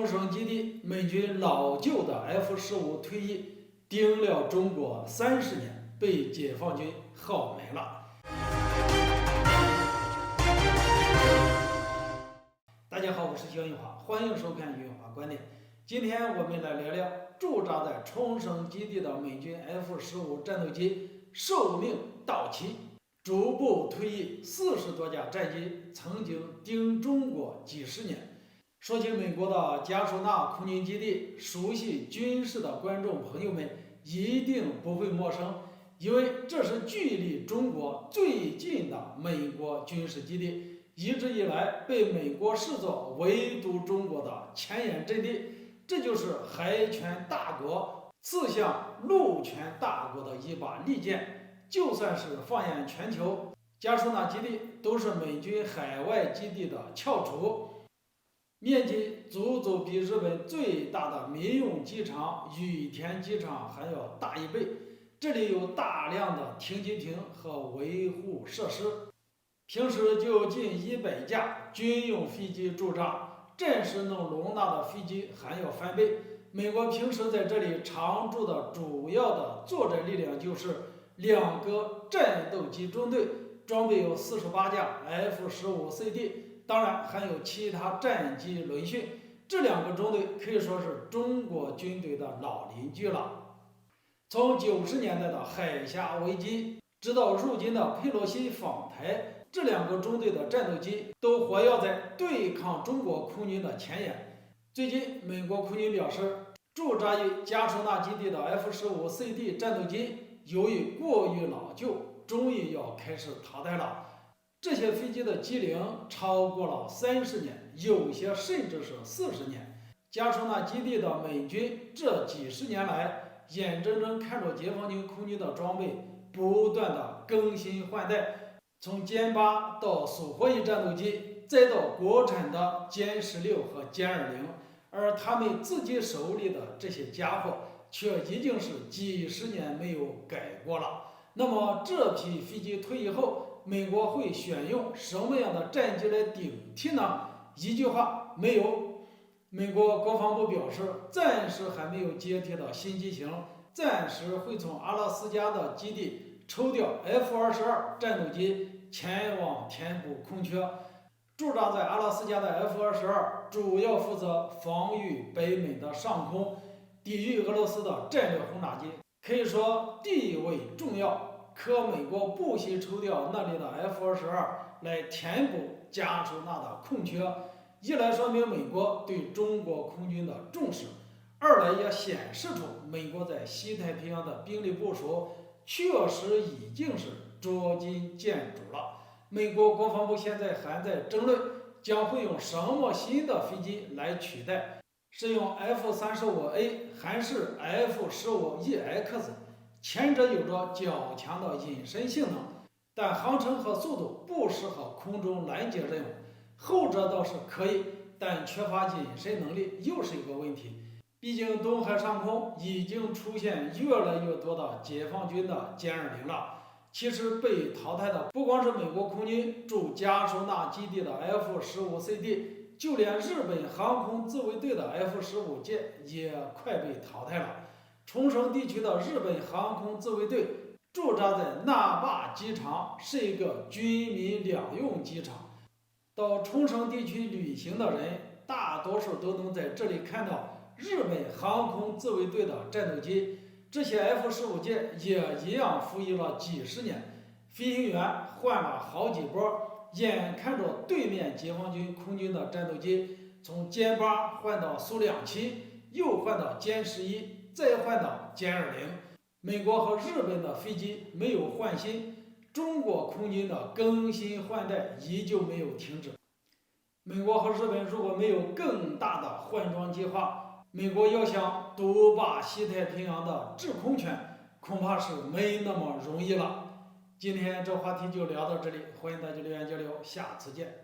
冲绳基地美军老旧的 F-15退役，盯了中国30年，被解放军耗没了。大家好，我是肖玉华，欢迎收看玉华观点。今天我们来聊聊驻扎在冲绳基地的美军 F-15战斗机寿命到期，逐步退役40多架战机曾经盯中国几十年。说起美国的加苏纳空军基地，熟悉军事的观众朋友们一定不会陌生，因为这是距离中国最近的美国军事基地，一直以来被美国视作围堵中国的前沿阵地。这就是海权大国刺向陆权大国的一把利剑。就算是放眼全球，加苏纳基地都是美军海外基地的翘楚，面积足足比日本最大的民用机场羽田机场还要大1倍。这里有大量的停机坪和维护设施，平时就有近100架军用飞机驻扎，战时能容纳的飞机还要翻倍。美国平时在这里常驻的主要的作战力量就是2个战斗机中队，装备有48架 F-15CD，当然还有其他战机轮训。这2个中队可以说是中国军队的老邻居了。从90年代的海峡危机，直到如今的佩洛西访台，这2个中队的战斗机都活跃在对抗中国空军的前沿。最近，美国空军表示，驻扎于加苏纳基地的 F-15CD 战斗机由于过于老旧，终于要开始淘汰了。这些飞机的机龄超过了30年，有些甚至是40年。加苏纳基地的美军这几十年来，眼睁睁看着解放军空军的装备不断的更新换代，从歼8到苏霍伊战斗机，再到国产的歼16和歼20，而他们自己手里的这些家伙却已经是几十年没有改过了。那么这批飞机退役后，美国会选用什么样的战机来顶替呢？一句话，没有。美国国防部表示，暂时还没有接替的新机型，暂时会从阿拉斯加的基地抽调 F-22战斗机前往填补空缺。驻扎在阿拉斯加的 F-22主要负责防御北美的上空，抵御俄罗斯的战略轰炸机，可以说地位重要。可美国不惜抽调那里的 F-22来填补加苏纳的空缺，一来说明美国对中国空军的重视，二来也显示出美国在西太平洋的兵力部署确实已经是捉襟见肘了。美国国防部现在还在争论将会用什么新的飞机来取代，是用 F-35A 还是 F-15EX，前者有着较强的隐身性能，但航程和速度不适合空中拦截任务，后者倒是可以，但缺乏隐身能力又是一个问题。毕竟东海上空已经出现越来越多的解放军的歼20了。其实被淘汰的不光是美国空军驻加苏纳基地的 F-15CD， 就连日本航空自卫队的 F-15舰也快被淘汰了。冲绳地区的日本航空自卫队驻扎在那霸机场，是一个军民两用机场。到冲绳地区旅行的人，大多数都能在这里看到日本航空自卫队的战斗机。这些 F-15舰也一样服役了几十年，飞行员换了好几波，眼看着对面解放军空军的战斗机从歼8换到苏-27，又换到歼11，再换到歼20，美国和日本的飞机没有换新，中国空军的更新换代依旧没有停止。美国和日本如果没有更大的换装计划，美国要想独霸西太平洋的制空权，恐怕是没那么容易了。今天这话题就聊到这里，欢迎大家留言交流，下次见。